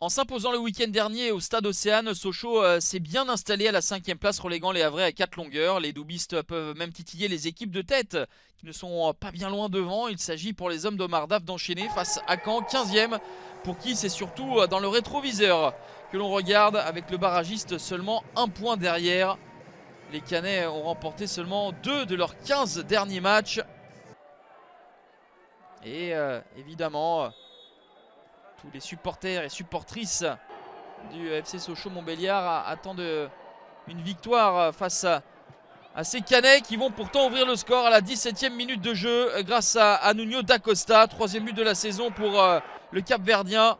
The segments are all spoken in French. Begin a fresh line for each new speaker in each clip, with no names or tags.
En s'imposant le week-end dernier au stade Océane, Sochaux s'est bien installé à la 5e place, reléguant les Havrais à 4 longueurs. Les doubistes peuvent même titiller les équipes de tête qui ne sont pas bien loin devant. Il s'agit pour les hommes d'Omar Daf d'enchaîner face à Caen, 15e, pour qui c'est surtout dans le rétroviseur que l'on regarde, avec le barragiste seulement un point derrière. Les Canets ont remporté seulement 2 de leurs 15 derniers matchs. Et évidemment, tous les supporters et supportrices du FC Sochaux-Montbéliard attendent une victoire face à ces Canets qui vont pourtant ouvrir le score à la 17e minute de jeu grâce à Nuno da Costa. 3e but de la saison pour le Cap-Verdien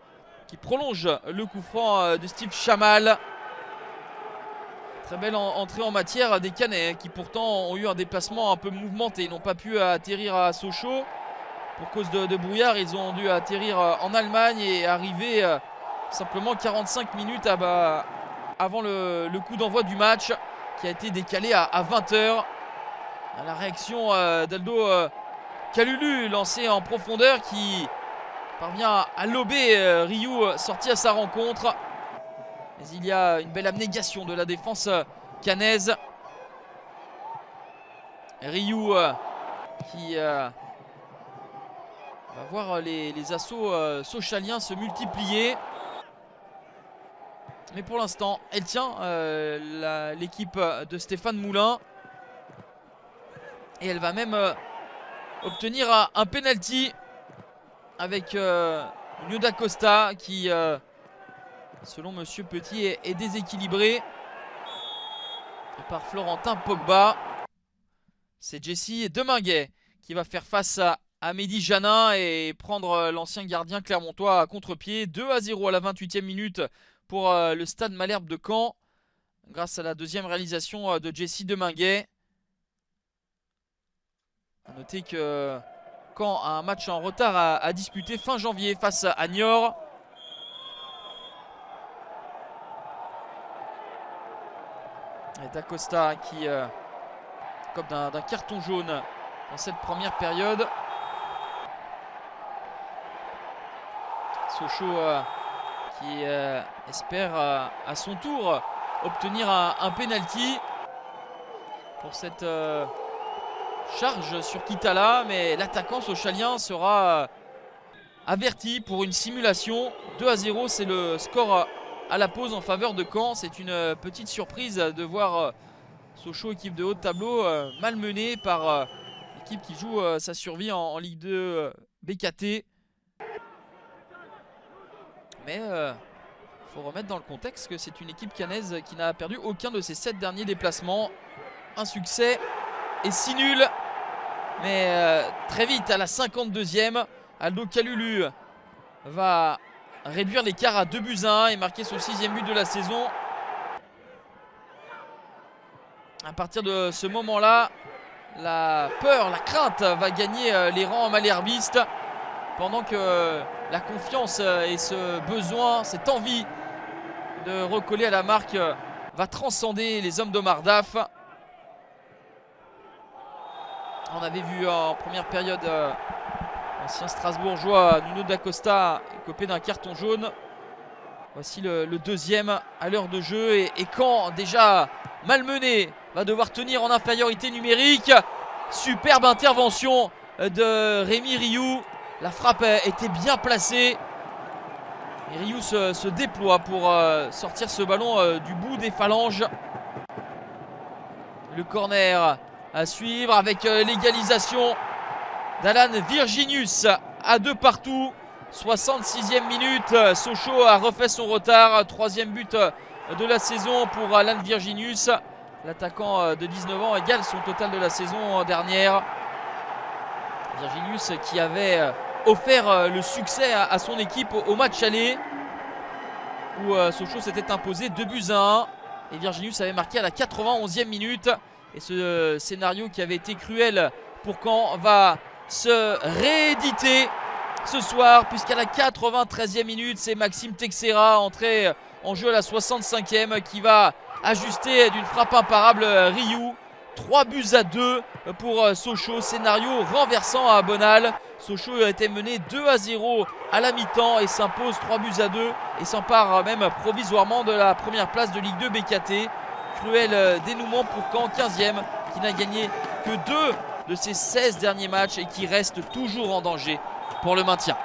qui prolonge le coup franc de Steve Chamal. Très belle entrée en matière des Canets qui pourtant ont eu un déplacement un peu mouvementé. Ils n'ont pas pu atterrir à Sochaux. Pour cause de brouillard, ils ont dû atterrir en Allemagne et arriver simplement 45 minutes avant le coup d'envoi du match qui a été décalé à 20h. La réaction d'Aldo Kalulu, lancé en profondeur, qui parvient à lober Ryu sorti à sa rencontre. Mais il y a une belle abnégation de la défense canaise. Ryu qui va voir les assauts sochaliens se multiplier. Mais pour l'instant, elle tient l'équipe de Stéphane Moulin. Et elle va même obtenir un penalty avec Nuno da Costa qui, selon Monsieur Petit, est déséquilibré par Florentin Pogba. C'est Jessie Deminguet qui va faire face à Mehdi Janin et prendre l'ancien gardien clermontois à contre-pied. 2-0 à la 28e minute pour le stade Malherbe de Caen, grâce à la deuxième réalisation de Jessie Deminguet. A noter que Caen a un match en retard à disputer fin janvier face à Niort. Et Da Costa qui comme d'un carton jaune dans cette première période. Sochaux qui espère à son tour obtenir un penalty pour cette charge sur Kitala, mais l'attaquant sochalien sera averti pour une simulation. 2-0, c'est le score à la pause en faveur de Caen. C'est une petite surprise de voir Sochaux, équipe de haut de tableau, malmenée par l'équipe qui joue sa survie en Ligue 2 BKT. Mais il faut remettre dans le contexte que c'est une équipe canaise qui n'a perdu aucun de ses 7 derniers déplacements. Un succès et 6 nuls. Mais très vite, à la 52e, Aldo Kalulu va réduire l'écart à 2-1 et marquer son 6e but de la saison. À partir de ce moment-là, la peur, la crainte va gagner les rangs malherbistes, pendant que la confiance et ce besoin, cette envie de recoller à la marque va transcender les hommes d'Omar Daf. On avait vu en première période l'ancien Strasbourgeois Nuno da Costa écopé d'un carton jaune. Voici le deuxième à l'heure de jeu et Caen, déjà malmené, va devoir tenir en infériorité numérique. Superbe intervention de Rémi Rioux. La frappe était bien placée. Et Rioux se déploie pour sortir ce ballon du bout des phalanges. Le corner à suivre avec l'égalisation d'Alan Virginius à 2 partout. 66e minute, Sochaux a refait son retard. 3e but de la saison pour Alan Virginius. L'attaquant de 19 ans égale son total de la saison dernière. Virginius qui avait offert le succès à son équipe au match aller, où Sochaux s'était imposé 2-1. Et Virginius avait marqué à la 91e minute. Et ce scénario qui avait été cruel pour Caen va se rééditer ce soir, puisqu'à la 93e minute, c'est Maxime Texera, entré en jeu à la 65e, qui va ajuster d'une frappe imparable Rioux 3-2 pour Sochaux, scénario renversant à Bonal. Sochaux a été mené 2-0 à la mi-temps et s'impose 3-2 et s'empare même provisoirement de la première place de Ligue 2 BKT. Cruel dénouement pour Caen, 15e, qui n'a gagné que 2 de ses 16 derniers matchs et qui reste toujours en danger pour le maintien.